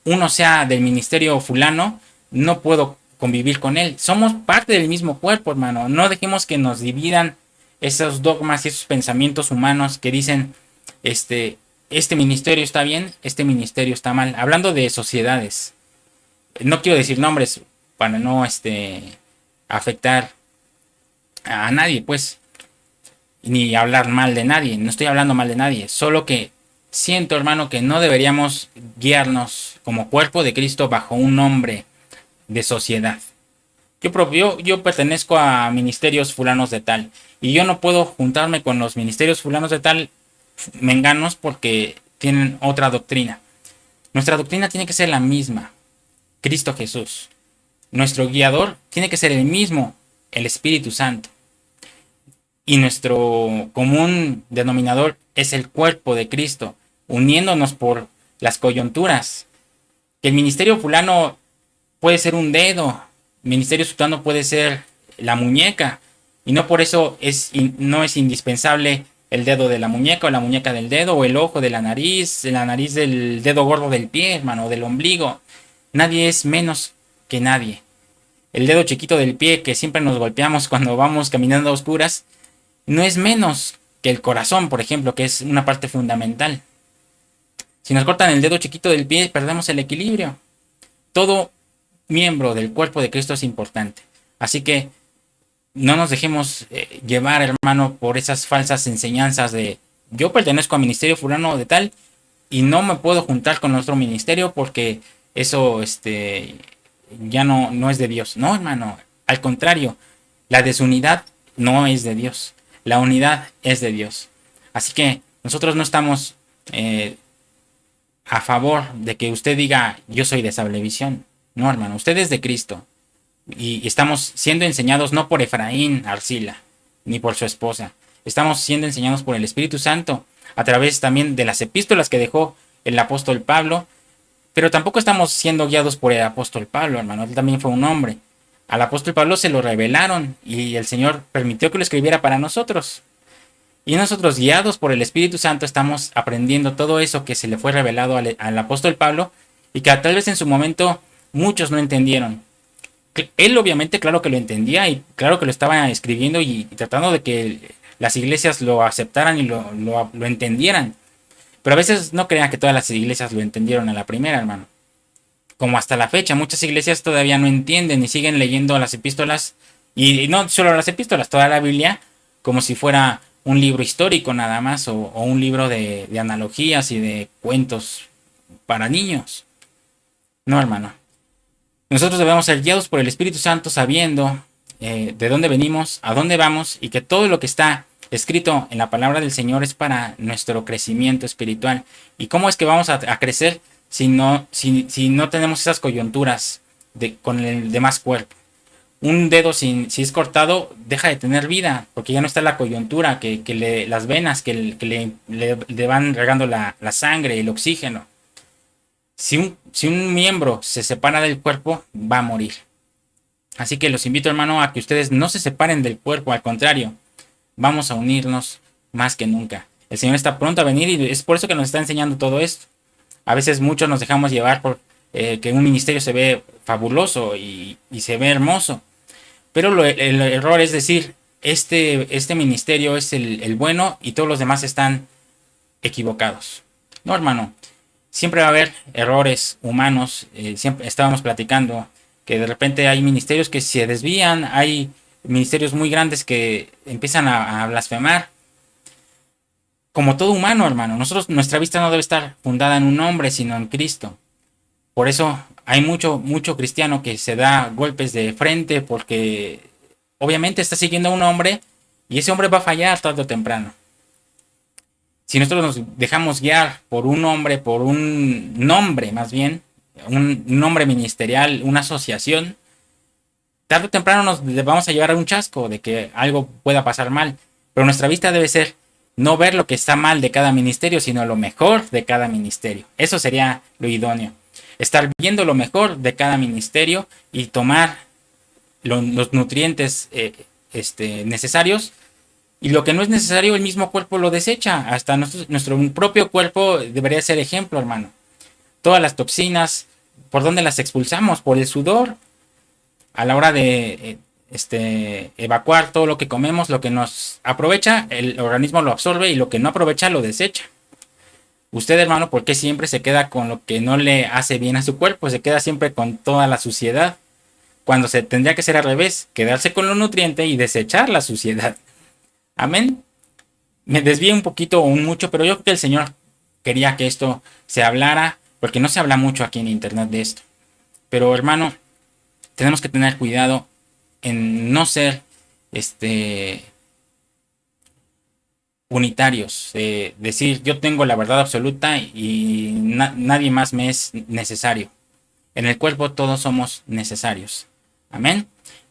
uno sea del ministerio fulano, no puedo convivir con él. Somos parte del mismo cuerpo, hermano. No dejemos que nos dividan esos dogmas y esos pensamientos humanos que dicen, este ministerio está bien, este ministerio está mal. Hablando de sociedades. No quiero decir nombres para no afectar a nadie, pues. Ni hablar mal de nadie. No estoy hablando mal de nadie. Solo que siento, hermano, que no deberíamos guiarnos como cuerpo de Cristo bajo un nombre de sociedad. yo pertenezco a ministerios fulanos de tal y yo no puedo juntarme con los ministerios fulanos de tal menganos porque tienen otra doctrina. Nuestra doctrina tiene que ser la misma, Cristo Jesús. Nuestro guiador tiene que ser el mismo, el Espíritu Santo. Y nuestro común denominador es el cuerpo de Cristo, uniéndonos por las coyunturas. Que el ministerio fulano puede ser un dedo, el ministerio sultano puede ser la muñeca, y no por eso no es indispensable el dedo de la muñeca o la muñeca del dedo o el ojo de la nariz del dedo gordo del pie, hermano, del ombligo. Nadie es menos que nadie. El dedo chiquito del pie que siempre nos golpeamos cuando vamos caminando a oscuras no es menos que el corazón, por ejemplo, que es una parte fundamental. Si nos cortan el dedo chiquito del pie, perdemos el equilibrio. Todo miembro del cuerpo de Cristo es importante. Así que no nos dejemos llevar, hermano, por esas falsas enseñanzas de yo pertenezco a ministerio fulano de tal y no me puedo juntar con otro ministerio porque eso ya no es de Dios. No, hermano, al contrario, la desunidad no es de Dios. La unidad es de Dios. Así que nosotros no estamos a favor de que usted diga yo soy de Sablevisión. No, hermano, usted es de Cristo. Y estamos siendo enseñados no por Efraín Arcila, ni por su esposa. Estamos siendo enseñados por el Espíritu Santo, a través también de las epístolas que dejó el apóstol Pablo. Pero tampoco estamos siendo guiados por el apóstol Pablo, hermano. Él también fue un hombre. Al apóstol Pablo se lo revelaron y el Señor permitió que lo escribiera para nosotros. Y nosotros, guiados por el Espíritu Santo, estamos aprendiendo todo eso que se le fue revelado al apóstol Pablo y que tal vez en su momento muchos no entendieron. Él obviamente claro que lo entendía y claro que lo estaba escribiendo y tratando de que las iglesias lo aceptaran y lo entendieran. Pero a veces no crean que todas las iglesias lo entendieron a la primera, hermano. Como hasta la fecha, muchas iglesias todavía no entienden y siguen leyendo las epístolas, y no solo las epístolas, toda la Biblia, como si fuera un libro histórico nada más, o un libro de analogías y de cuentos para niños. No, hermano. Nosotros debemos ser guiados por el Espíritu Santo sabiendo de dónde venimos, a dónde vamos y que todo lo que está escrito en la palabra del Señor es para nuestro crecimiento espiritual. ¿Y cómo es que vamos a crecer si no tenemos esas coyunturas con el demás cuerpo? Un dedo si es cortado deja de tener vida porque ya no está la coyuntura, las venas que le van regando la sangre y el oxígeno. Si un miembro se separa del cuerpo, va a morir. Así que los invito, hermano, a que ustedes no se separen del cuerpo, al contrario, vamos a unirnos más que nunca. El Señor está pronto a venir y es por eso que nos está enseñando todo esto. A veces muchos nos dejamos llevar por que un ministerio se ve fabuloso y se ve hermoso. Pero el error es decir, este ministerio es el bueno y todos los demás están equivocados. No, hermano. Siempre va a haber errores humanos. Siempre estábamos platicando que de repente hay ministerios que se desvían, hay ministerios muy grandes que empiezan a blasfemar. Como todo humano, hermano, nuestra vista no debe estar fundada en un hombre, sino en Cristo. Por eso hay mucho cristiano que se da golpes de frente porque obviamente está siguiendo a un hombre y ese hombre va a fallar tarde o temprano. Si nosotros nos dejamos guiar por un hombre, por un nombre más bien, un nombre ministerial, una asociación, tarde o temprano nos vamos a llevar a un chasco de que algo pueda pasar mal. Pero nuestra vista debe ser no ver lo que está mal de cada ministerio, sino lo mejor de cada ministerio. Eso sería lo idóneo. Estar viendo lo mejor de cada ministerio y tomar los nutrientes necesarios. Y lo que no es necesario, el mismo cuerpo lo desecha. Hasta nuestro propio cuerpo debería ser ejemplo, hermano. Todas las toxinas, ¿por dónde las expulsamos? Por el sudor. A la hora de evacuar todo lo que comemos, lo que nos aprovecha, el organismo lo absorbe y lo que no aprovecha lo desecha. Usted, hermano, ¿por qué siempre se queda con lo que no le hace bien a su cuerpo? Se queda siempre con toda la suciedad. Cuando se tendría que ser al revés, quedarse con lo nutriente y desechar la suciedad. Amén. Me desvié un poquito o un mucho, pero yo creo que el Señor quería que esto se hablara, porque no se habla mucho aquí en internet de esto. Pero hermano, tenemos que tener cuidado en no ser unitarios, decir yo tengo la verdad absoluta y nadie más me es necesario. En el cuerpo todos somos necesarios. Amén.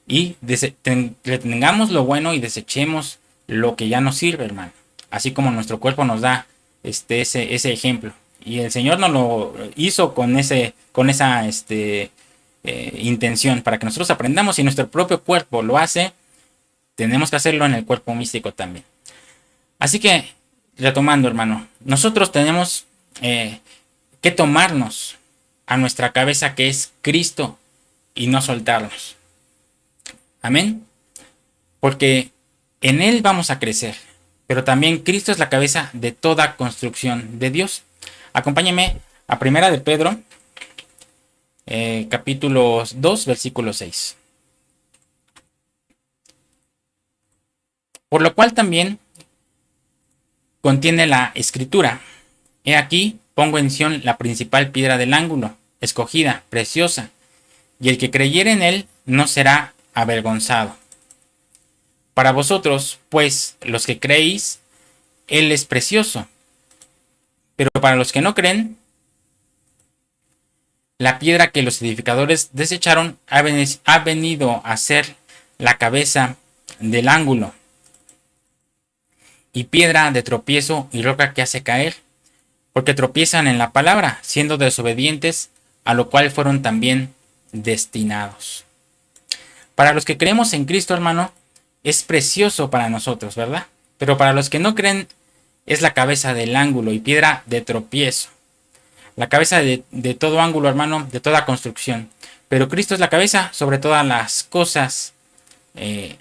Y tengamos lo bueno y desechemos lo que ya nos sirve, hermano. Así como nuestro cuerpo nos da ese ejemplo. Y el Señor nos lo hizo con esa intención, para que nosotros aprendamos. Y nuestro propio cuerpo lo hace, tenemos que hacerlo en el cuerpo místico también. Así que, retomando, hermano, nosotros tenemos que tomarnos a nuestra cabeza, que es Cristo, y no soltarnos. Amén. Porque en Él vamos a crecer. Pero también Cristo es la cabeza de toda construcción de Dios. Acompáñeme a Primera de Pedro, capítulo 2, versículo 6. Por lo cual también contiene la escritura: he aquí, pongo en Sión la principal piedra del ángulo, escogida, preciosa, y el que creyere en él no será avergonzado. Para vosotros, pues, los que creéis, él es precioso. Pero para los que no creen, la piedra que los edificadores desecharon ha venido a ser la cabeza del ángulo, y piedra de tropiezo y roca que hace caer, porque tropiezan en la palabra, siendo desobedientes, a lo cual fueron también destinados. Para los que creemos en Cristo, hermano, es precioso para nosotros, ¿verdad? Pero para los que no creen, es la cabeza del ángulo y piedra de tropiezo. La cabeza de todo ángulo, hermano, de toda construcción. Pero Cristo es la cabeza sobre todas las cosas. Es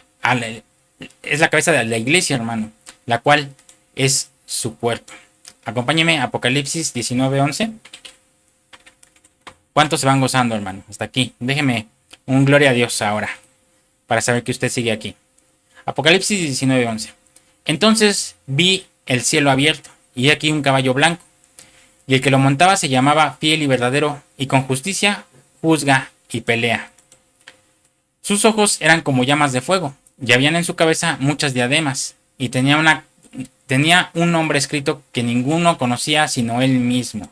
la cabeza de la iglesia, hermano, la cual es su cuerpo. Acompáñeme a Apocalipsis 19:11. ¿Cuántos se van gozando, hermano? Hasta aquí. Déjeme un gloria a Dios ahora, para saber que usted sigue aquí. Apocalipsis 19:11. Entonces vi el cielo abierto, y aquí un caballo blanco, y el que lo montaba se llamaba Fiel y Verdadero, y con justicia juzga y pelea. Sus ojos eran como llamas de fuego, y habían en su cabeza muchas diademas, y tenía un nombre escrito que ninguno conocía sino él mismo.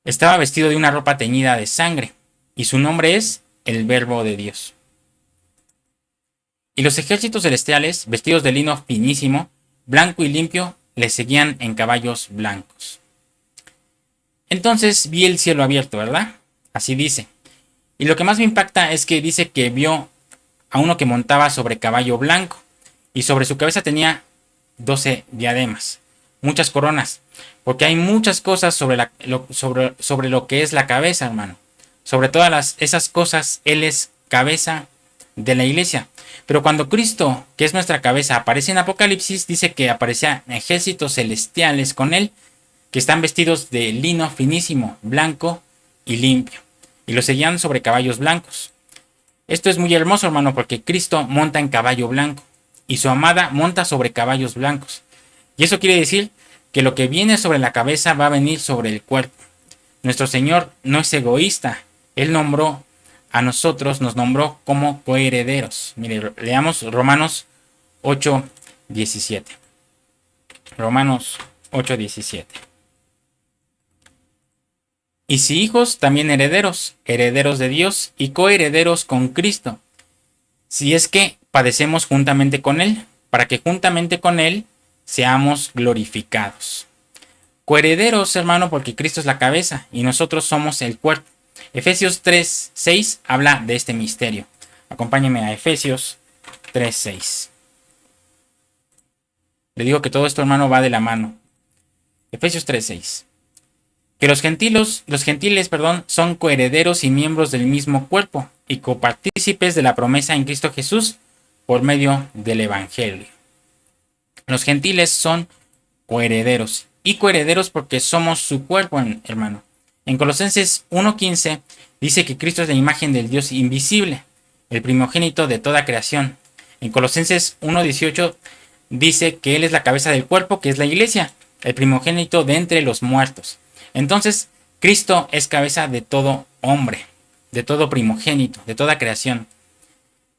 Estaba vestido de una ropa teñida de sangre, y su nombre es el Verbo de Dios. Y los ejércitos celestiales, vestidos de lino finísimo, blanco y limpio, le seguían en caballos blancos. Entonces vi el cielo abierto, ¿verdad? Así dice. Y lo que más me impacta es que dice que vio a uno que montaba sobre caballo blanco, y sobre su cabeza tenía 12 diademas, muchas coronas, porque hay muchas cosas sobre lo que es la cabeza, hermano. Sobre todas esas cosas, Él es cabeza de la iglesia. Pero cuando Cristo, que es nuestra cabeza, aparece en Apocalipsis, dice que aparecían ejércitos celestiales con Él, que están vestidos de lino finísimo, blanco y limpio, y los seguían sobre caballos blancos. Esto es muy hermoso, hermano, porque Cristo monta en caballo blanco, y su amada monta sobre caballos blancos. Y eso quiere decir que lo que viene sobre la cabeza va a venir sobre el cuerpo. Nuestro Señor no es egoísta. Él nos nombró como coherederos. Mire, leamos Romanos 8:17. Romanos 8:17. Y si hijos, también herederos, herederos de Dios y coherederos con Cristo, si es que padecemos juntamente con Él, para que juntamente con Él seamos glorificados. Coherederos, hermano, porque Cristo es la cabeza y nosotros somos el cuerpo. Efesios 3:6 habla de este misterio. Acompáñenme a Efesios 3:6. Le digo que todo esto, hermano, va de la mano. Efesios 3:6. Que los gentiles, son coherederos y miembros del mismo cuerpo y copartícipes de la promesa en Cristo Jesús por medio del Evangelio. Los gentiles son coherederos y coherederos porque somos su cuerpo, hermano. En Colosenses 1:15 dice que Cristo es la imagen del Dios invisible, el primogénito de toda creación. En Colosenses 1:18 dice que Él es la cabeza del cuerpo, que es la iglesia, el primogénito de entre los muertos. Entonces, Cristo es cabeza de todo hombre, de todo primogénito, de toda creación.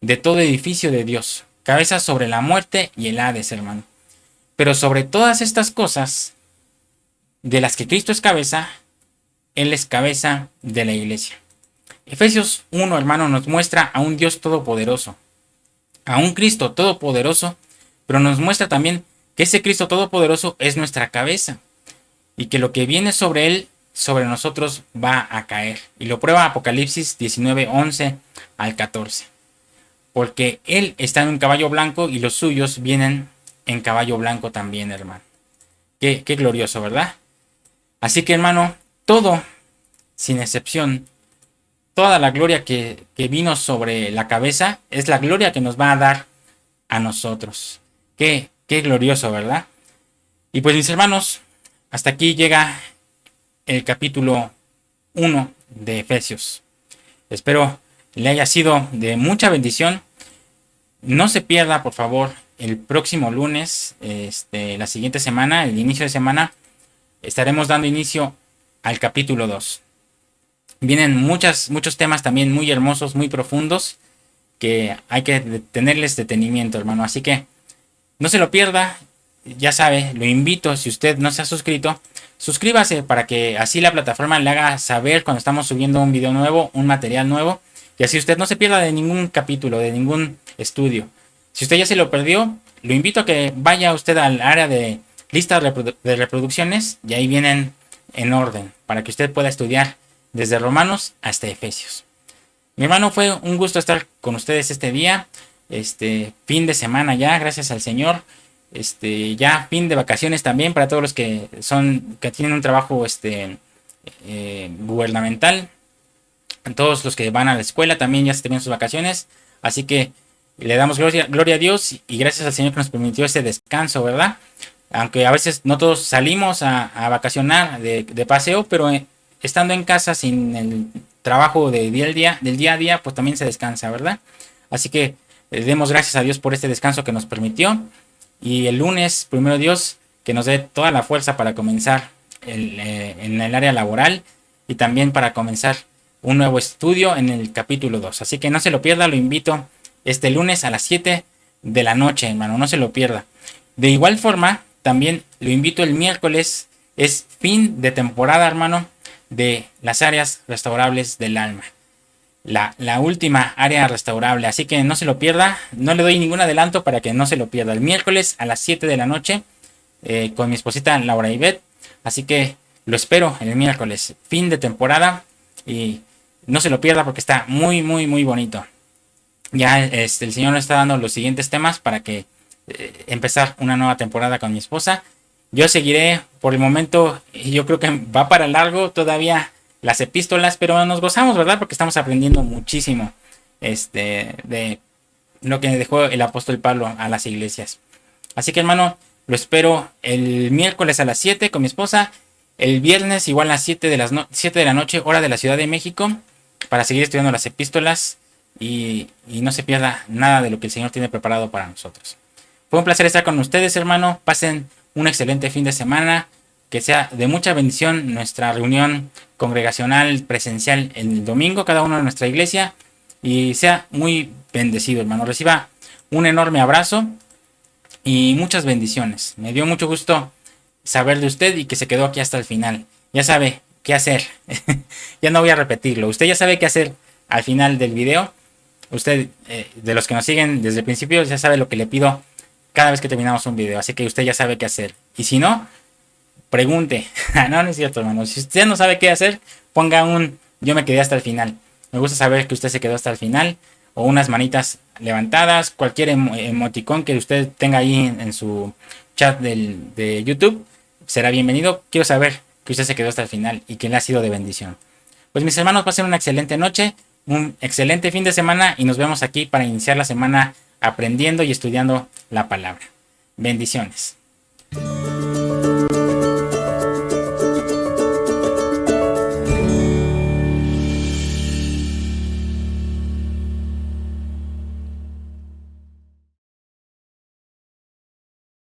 de todo edificio de Dios, cabeza sobre la muerte y el Hades, hermano. Pero sobre todas estas cosas, de las que Cristo es cabeza, Él es cabeza de la iglesia. Efesios 1, hermano, nos muestra a un Dios todopoderoso, a un Cristo todopoderoso, pero nos muestra también que ese Cristo todopoderoso es nuestra cabeza y que lo que viene sobre Él, sobre nosotros va a caer. Y lo prueba Apocalipsis 19, 11 al 14. Porque Él está en un caballo blanco y los suyos vienen en caballo blanco también, hermano. Qué glorioso, ¿verdad? Así que, hermano, todo, sin excepción, toda la gloria que vino sobre la cabeza es la gloria que nos va a dar a nosotros. Qué glorioso, ¿verdad? Y pues, mis hermanos, hasta aquí llega el capítulo 1 de Efesios. Espero le haya sido de mucha bendición. No se pierda, por favor, el próximo lunes, la siguiente semana, el inicio de semana, estaremos dando inicio al capítulo 2. Vienen muchos temas también muy hermosos, muy profundos, que hay que tenerles detenimiento, hermano. Así que no se lo pierda. Ya sabe, lo invito, si usted no se ha suscrito, suscríbase para que así la plataforma le haga saber cuando estamos subiendo un video nuevo, un material nuevo, y así usted no se pierda de ningún capítulo, de ningún estudio. Si usted ya se lo perdió, lo invito a que vaya usted al área de listas de reproducciones y ahí vienen en orden para que usted pueda estudiar desde Romanos hasta Efesios. Mi hermano, fue un gusto estar con ustedes este día, fin de semana ya, gracias al Señor. Ya fin de vacaciones también para todos los que tienen un trabajo gubernamental. Todos los que van a la escuela también ya se terminan sus vacaciones. Así que le damos gloria a Dios y gracias al Señor que nos permitió este descanso, ¿verdad? Aunque a veces no todos salimos a vacacionar de paseo, pero estando en casa sin el trabajo del día a día, pues también se descansa, ¿verdad? Así que demos gracias a Dios por este descanso que nos permitió. Y el lunes, primero Dios, que nos dé toda la fuerza para comenzar en el área laboral y también para comenzar un nuevo estudio en el capítulo 2. Así que no se lo pierda, lo invito este lunes a las 7 de la noche, hermano, no se lo pierda. De igual forma, también lo invito el miércoles, es fin de temporada, hermano, de las áreas restaurables del alma. La última área restaurable, así que no se lo pierda, no le doy ningún adelanto para que no se lo pierda. El miércoles a las 7 de la noche con mi esposita Laura Ivette, así que lo espero el miércoles, fin de temporada, y no se lo pierda porque está muy bonito. Ya el Señor nos está dando los siguientes temas para que empezar una nueva temporada con mi esposa. Yo seguiré por el momento, yo creo que va para largo todavía las epístolas, pero nos gozamos, ¿verdad? Porque estamos aprendiendo muchísimo de lo que dejó el apóstol Pablo a las iglesias. Así que, hermano, lo espero el miércoles a las 7 con mi esposa, el viernes igual a las 7 de la noche, hora de la Ciudad de México, para seguir estudiando las epístolas y no se pierda nada de lo que el Señor tiene preparado para nosotros. Fue un placer estar con ustedes, hermano. Pasen un excelente fin de semana. Que sea de mucha bendición nuestra reunión congregacional presencial el domingo, cada uno de nuestra iglesia. Y sea muy bendecido, hermano. Reciba un enorme abrazo y muchas bendiciones. Me dio mucho gusto saber de usted y que se quedó aquí hasta el final. Ya sabe qué hacer. Ya no voy a repetirlo. Usted ya sabe qué hacer al final del video. Usted, de los que nos siguen desde el principio, ya sabe lo que le pido cada vez que terminamos un video. Así que usted ya sabe qué hacer. Y si no, pregunte. No es cierto, hermano. Si usted no sabe qué hacer, ponga yo me quedé hasta el final. Me gusta saber que usted se quedó hasta el final. O unas manitas levantadas. Cualquier emoticón que usted tenga ahí en su chat de YouTube será bienvenido. Quiero saber que usted se quedó hasta el final y que le ha sido de bendición. Pues mis hermanos, pasen una excelente noche, un excelente fin de semana y nos vemos aquí para iniciar la semana aprendiendo y estudiando la palabra. Bendiciones.